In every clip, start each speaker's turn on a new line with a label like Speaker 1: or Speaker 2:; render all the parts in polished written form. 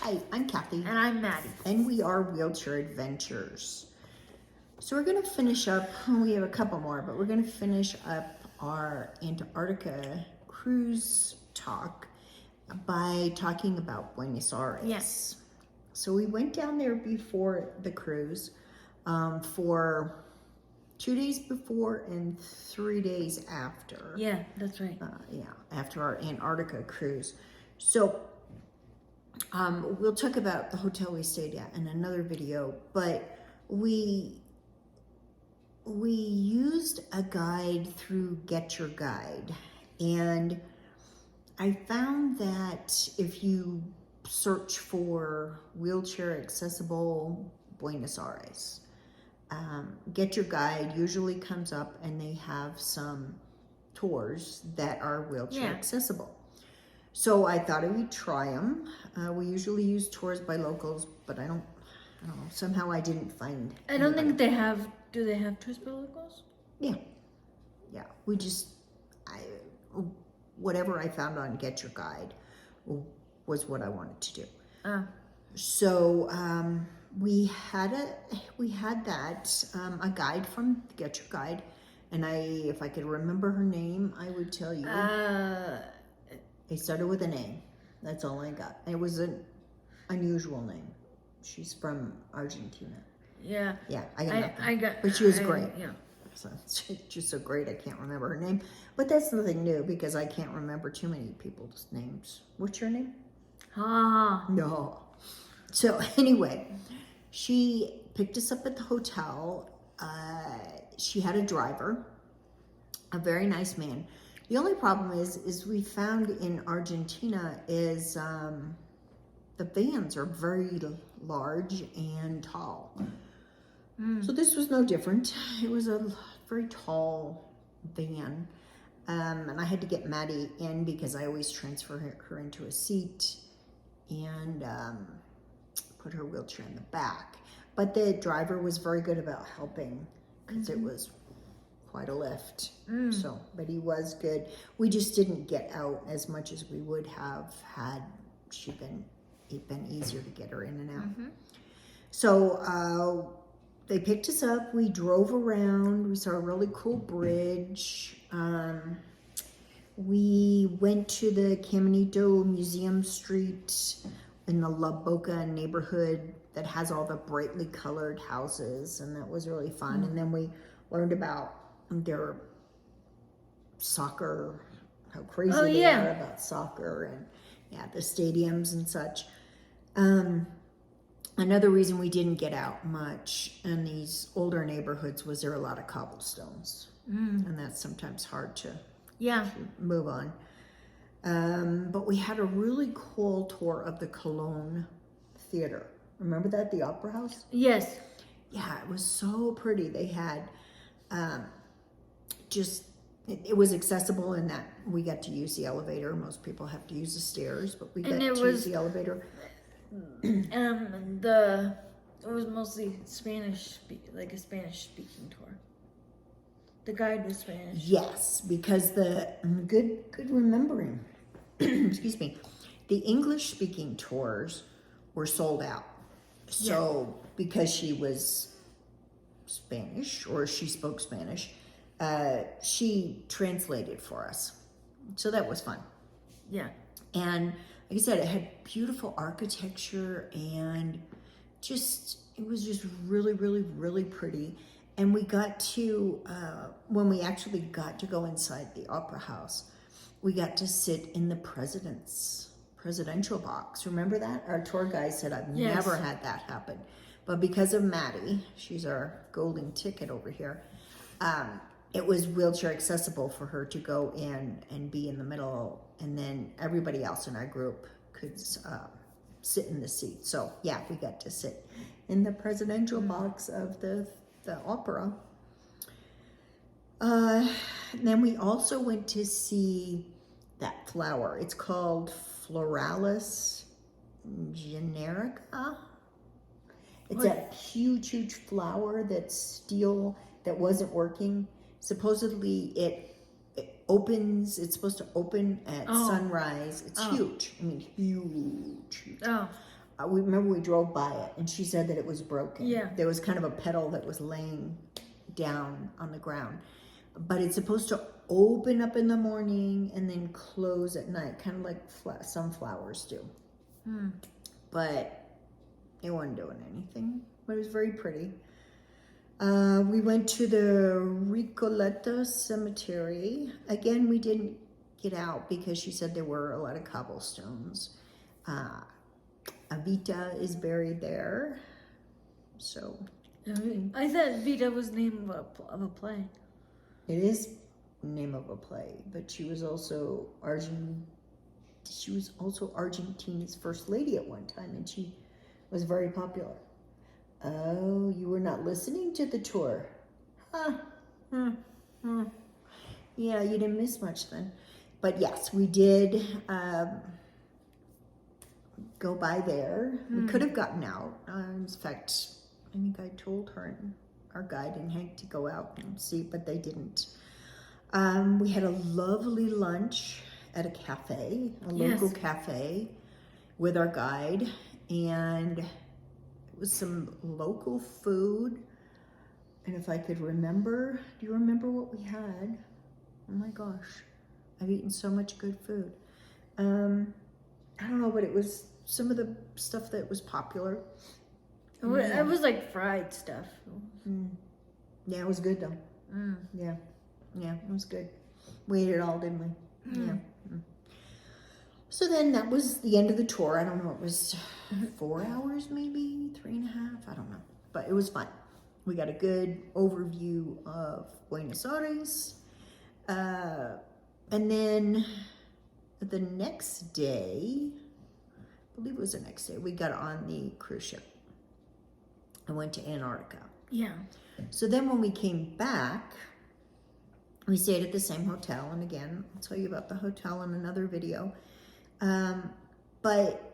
Speaker 1: Hi, I'm Kathy.
Speaker 2: And I'm Maddie.
Speaker 1: And we are Wheelchair Adventures. So we're going to finish up, we have a couple more, but we're going to finish up our Antarctica cruise talk by talking about Buenos Aires.
Speaker 2: Yes.
Speaker 1: So we went down there before the cruise for 2 days before and 3 days after.
Speaker 2: Yeah, that's right.
Speaker 1: After our Antarctica cruise. So we'll talk about the hotel we stayed at in another video, but we used a guide through Get Your Guide, and I found that if you search for wheelchair accessible Buenos Aires, Get Your Guide usually comes up, and they have some tours that are wheelchair accessible. So I thought I would try them. We usually use tours by locals, but I don't know. Somehow I didn't find.
Speaker 2: I don't think they have. Do they have tours by locals?
Speaker 1: Yeah. We just, whatever I found on Get Your Guide was what I wanted to do. So we had that a guide from Get Your Guide, and if I could remember her name, I would tell you. It started with an A. That's all I got. It was an unusual name. She's from Argentina.
Speaker 2: Yeah.
Speaker 1: Yeah, I got nothing. But she was great.
Speaker 2: Yeah.
Speaker 1: So she's so great, I can't remember her name. But that's nothing new because I can't remember too many people's names. What's your name? No. So anyway, she picked us up at the hotel. She had a driver, a very nice man. The only problem is we found in Argentina is the vans are very large and tall. So this was no different. It was a very tall van. And I had to get Maddie in because I always transfer her into a seat and put her wheelchair in the back. But the driver was very good about helping because it was quite a lift. So, but he was good. We just didn't get out as much as we would have had it'd been easier to get her in and out. So they picked us up. We drove around. We saw a really cool bridge. We went to the Caminito Museum Street in the La Boca neighborhood that has all the brightly colored houses, and that was really fun. And then we learned about their soccer, how crazy they are about soccer, and the stadiums and such. Another reason we didn't get out much in these older neighborhoods was there are a lot of cobblestones, and that's sometimes hard to move on. But we had a really cool tour of the Cologne Theater. Remember that, the Opera House?
Speaker 2: Yes.
Speaker 1: Yeah, it was so pretty. They had it was accessible in that we got to use the elevator. Most people have to use the stairs, but we got to use the elevator.
Speaker 2: It was mostly Spanish, like a Spanish speaking tour. The guide was Spanish. Yes,
Speaker 1: because the good remembering. Excuse me. The English speaking tours were sold out. So because she was Spanish, or she spoke Spanish, she translated for us. So that was fun.
Speaker 2: Yeah.
Speaker 1: And like I said, it had beautiful architecture, and it was just really, really, really pretty. And we got to, when we actually got to go inside the opera house, we got to sit in the presidential box. Remember that? Our tour guide said, I've never had that happen. But because of Maddie, she's our golden ticket over here, it was wheelchair accessible for her to go in and be in the middle, and then everybody else in our group could sit in the seat. So yeah, we got to sit in the presidential box of the opera. Then we also went to see that flower. It's called Floralis generica. It's a huge flower that's steel that wasn't working. Supposedly it opens, it's supposed to open at sunrise. It's huge. I mean, huge. we drove by it, and she said that it was broken.
Speaker 2: Yeah.
Speaker 1: There was kind of a pedal that was laying down on the ground. But it's supposed to open up in the morning and then close at night, kind of like some flowers do. But it wasn't doing anything. But it was very pretty. We went to the Recoleta Cemetery. Again, we didn't get out because she said there were a lot of cobblestones. Evita is buried there. So
Speaker 2: I thought Vita was the name of a play.
Speaker 1: it is name of a play, but she was also Argentina's first lady at one time, and she was very popular. Oh, you were not listening to the tour. Yeah, you didn't miss much then. But yes, we did go by there. We could have gotten out. In fact, I think I told her and our guide and Hank to go out and see, but they didn't. We had a lovely lunch at a cafe, a local cafe, with our guide, and it was some local food. And if I could remember, do you remember what we had? Oh my gosh, I've eaten so much good food. I don't know, but it was some of the stuff that was popular.
Speaker 2: It was like fried stuff.
Speaker 1: Yeah, it was good though. Yeah, it was good. We ate it all, didn't we? Yeah. So then that was the end of the tour. I don't know, it was 4 hours, maybe 3.5. I don't know, but it was fun. We got a good overview of Buenos Aires. And then the next day, I believe it was the next day, we got on the cruise ship and went to Antarctica.
Speaker 2: Yeah.
Speaker 1: So then when we came back, we stayed at the same hotel. And again, I'll tell you about the hotel in another video. But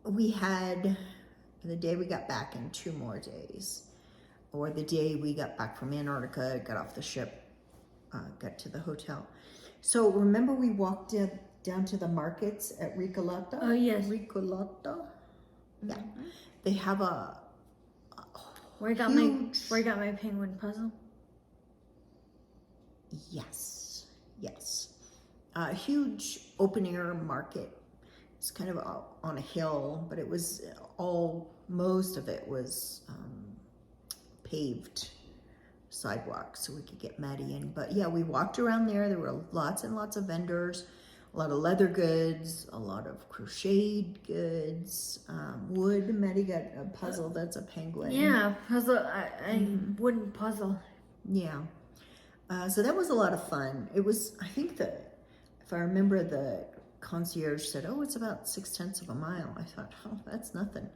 Speaker 1: we had the day we got back and 2 more days. Or the day we got back from Antarctica, got off the ship, got to the hotel. So remember we walked down to the markets at Recoleta?
Speaker 2: Oh, yes.
Speaker 1: Recoleta? Yeah. They have a
Speaker 2: Where I got my penguin puzzle?
Speaker 1: Yes. A huge open air market. It's kind of on a hill, but it was most of it was paved sidewalks so we could get Maddie in. But yeah, we walked around there. There were lots and lots of vendors, a lot of leather goods, a lot of crocheted goods, wood. Maddie got a puzzle that's a penguin.
Speaker 2: Yeah, puzzle. I wooden puzzle.
Speaker 1: Yeah. So that was a lot of fun. It was, I think if I remember, the concierge said, oh, it's about 0.6 of a mile. I thought, oh, that's nothing.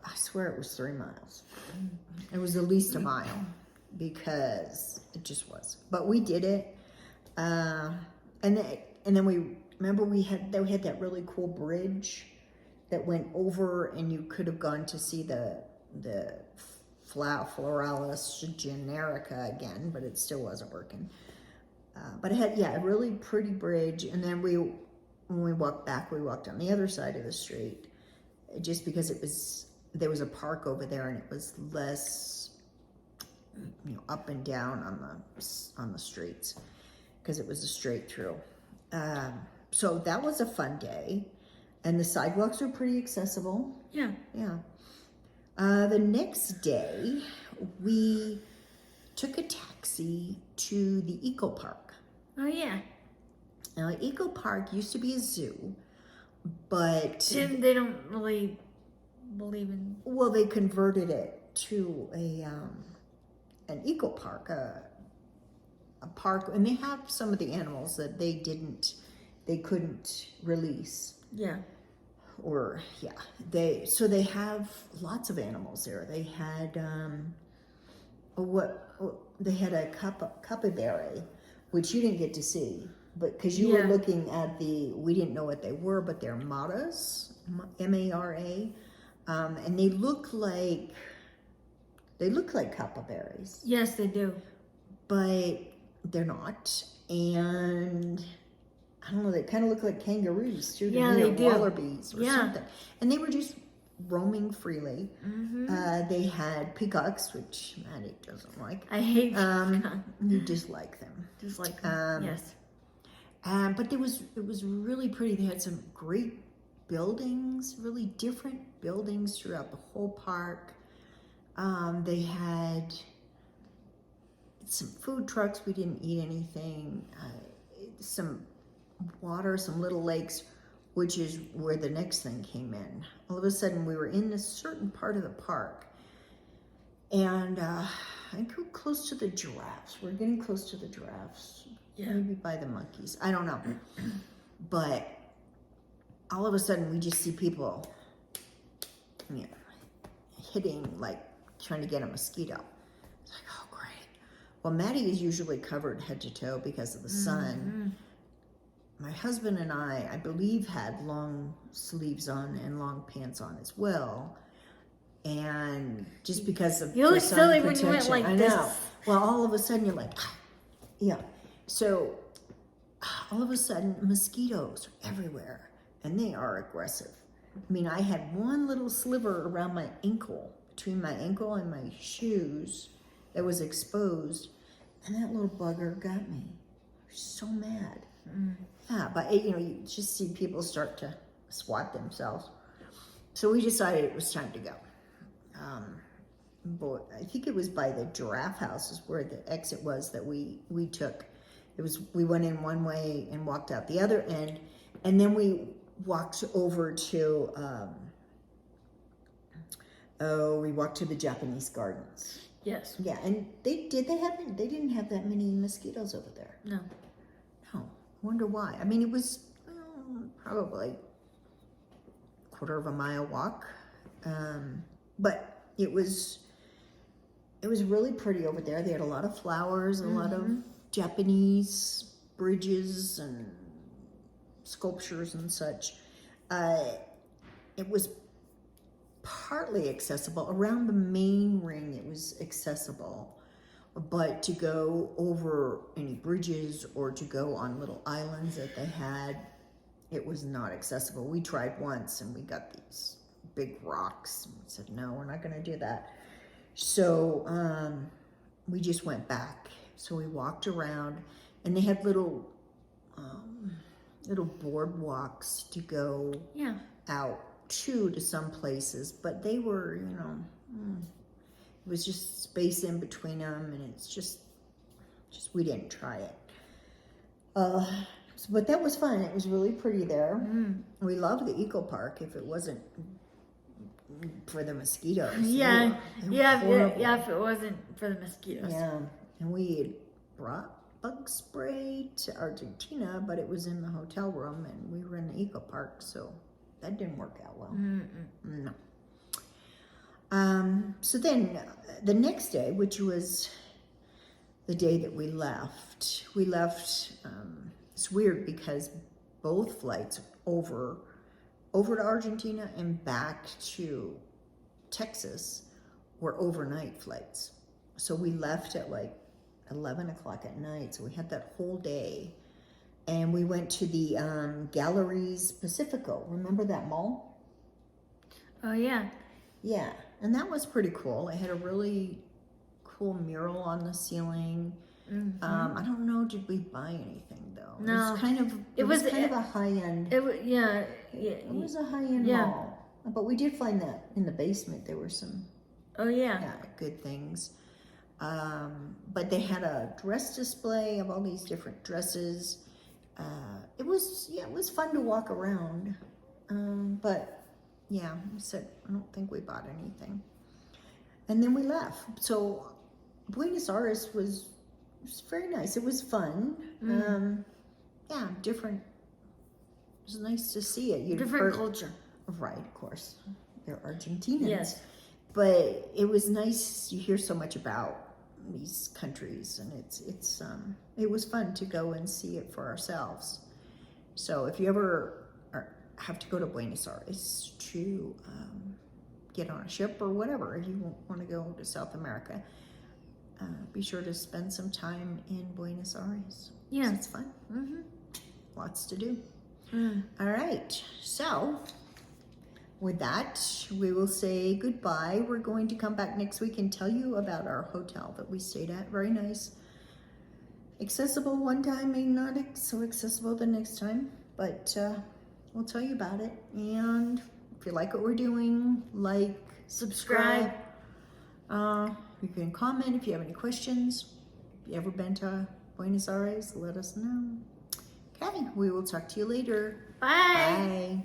Speaker 1: I swear it was 3 miles. It was at least a mile because it just was. But we did it. And then we had that really cool bridge that went over, and you could have gone to see the Floralis generica again, but it still wasn't working. But it had, a really pretty bridge. And then when we walked back, we walked on the other side of the street, just because there was a park over there, and it was less, up and down on the streets, because it was a straight through. So that was a fun day, and the sidewalks were pretty accessible.
Speaker 2: Yeah.
Speaker 1: The next day, we took a taxi to the Eco Park.
Speaker 2: Oh, yeah.
Speaker 1: Now, Eco Park used to be a zoo, but
Speaker 2: They don't really believe in.
Speaker 1: Well, they converted it to an eco park, a park, and they have some of the animals that they couldn't release.
Speaker 2: Yeah.
Speaker 1: They have lots of animals there. They had they had a capybara, which you didn't get to see, but because you were looking at we didn't know what they were, but they're maras, M-A-R-A, and they look like capybaras.
Speaker 2: Yes, they do.
Speaker 1: But they're not, and I don't know, they kind of look like kangaroos too.
Speaker 2: Yeah, they do.
Speaker 1: Wallabies or something. And they were just roaming freely. They had peacocks, which Maddie doesn't like.
Speaker 2: I hate peacocks.
Speaker 1: You dislike them.
Speaker 2: Dislike them, yes.
Speaker 1: But it was really pretty. They had some great buildings, really different buildings throughout the whole park. They had some food trucks. We didn't eat anything. Some water, some little lakes, which is where the next thing came in. All of a sudden, we were in a certain part of the park, and I grew close to the giraffes. We're getting close to the giraffes.
Speaker 2: Yeah.
Speaker 1: Maybe by the monkeys. I don't know. But all of a sudden, we just see people, hitting, like, trying to get a mosquito. It's like, oh, great. Well, Maddie is usually covered head to toe because of the sun. My husband and I believe, had long sleeves on and long pants on as well. And just because of
Speaker 2: you look silly when you went like this.
Speaker 1: Well, all of a sudden you're like, yeah. So all of a sudden mosquitoes are everywhere, and they are aggressive. I mean, I had one little sliver around my ankle, between my ankle and my shoes, that was exposed, and that little bugger got me. I was so mad. Yeah, but you just see people start to swat themselves. So we decided it was time to go. But I think it was by the giraffe house is where the exit was that we took. We went in one way and walked out the other end, and then we walked over to we walked to the Japanese gardens.
Speaker 2: Yes.
Speaker 1: Yeah, and they didn't have that many mosquitoes over there.
Speaker 2: No.
Speaker 1: I wonder why. I mean, it was probably a quarter of a mile walk, but it was really pretty over there. They had a lot of flowers, a lot of Japanese bridges and sculptures and such. It was partly accessible around the main ring. It was accessible. But to go over any bridges or to go on little islands that they had, it was not accessible. We tried once and we got these big rocks. And we said, no, we're not going to do that. So we just went back. So we walked around, and they had little boardwalks to go out to some places, but they were, it was just space in between them, and it's just we didn't try it. But that was fun. It was really pretty there. We loved the eco park. If it wasn't for the mosquitoes,
Speaker 2: If it wasn't for the mosquitoes.
Speaker 1: Yeah, and we had brought bug spray to Argentina, but it was in the hotel room, and we were in the eco park, so that didn't work out well. No. So then the next day, which was the day that we left, it's weird because both flights over to Argentina and back to Texas were overnight flights. So we left at like 11 o'clock at night. So we had that whole day, and we went to the Galleries Pacifico. Remember that mall?
Speaker 2: Oh, yeah.
Speaker 1: Yeah, and that was pretty cool. It had a really cool mural on the ceiling. I don't know, did we buy anything though?
Speaker 2: No.
Speaker 1: It was kind of a high-end. It was a high-end mall. But we did find that in the basement there were some good things. But they had a dress display of all these different dresses. It was fun to walk around. But yeah, I said, I don't think we bought anything. And then we left. So Buenos Aires was very nice. It was fun. Different. It was nice to see it.
Speaker 2: Different culture.
Speaker 1: Right, of course. They're Argentinians.
Speaker 2: Yes.
Speaker 1: But it was nice. You hear so much about these countries, and it was fun to go and see it for ourselves. So if you ever have to go to Buenos Aires to get on a ship or whatever, if you want to go to South America, be sure to spend some time in Buenos Aires.
Speaker 2: Yeah,
Speaker 1: it's fun. lots to do. All right, so with that, we will say goodbye. We're going to come back next week and tell you about our hotel that we stayed at. Very nice. Accessible one time, maybe not so accessible the next time, but we'll tell you about it. And if you like what we're doing, like, subscribe. You can comment if you have any questions. If you ever been to Buenos Aires, let us know. Okay, we will talk to you later.
Speaker 2: Bye.
Speaker 1: Bye.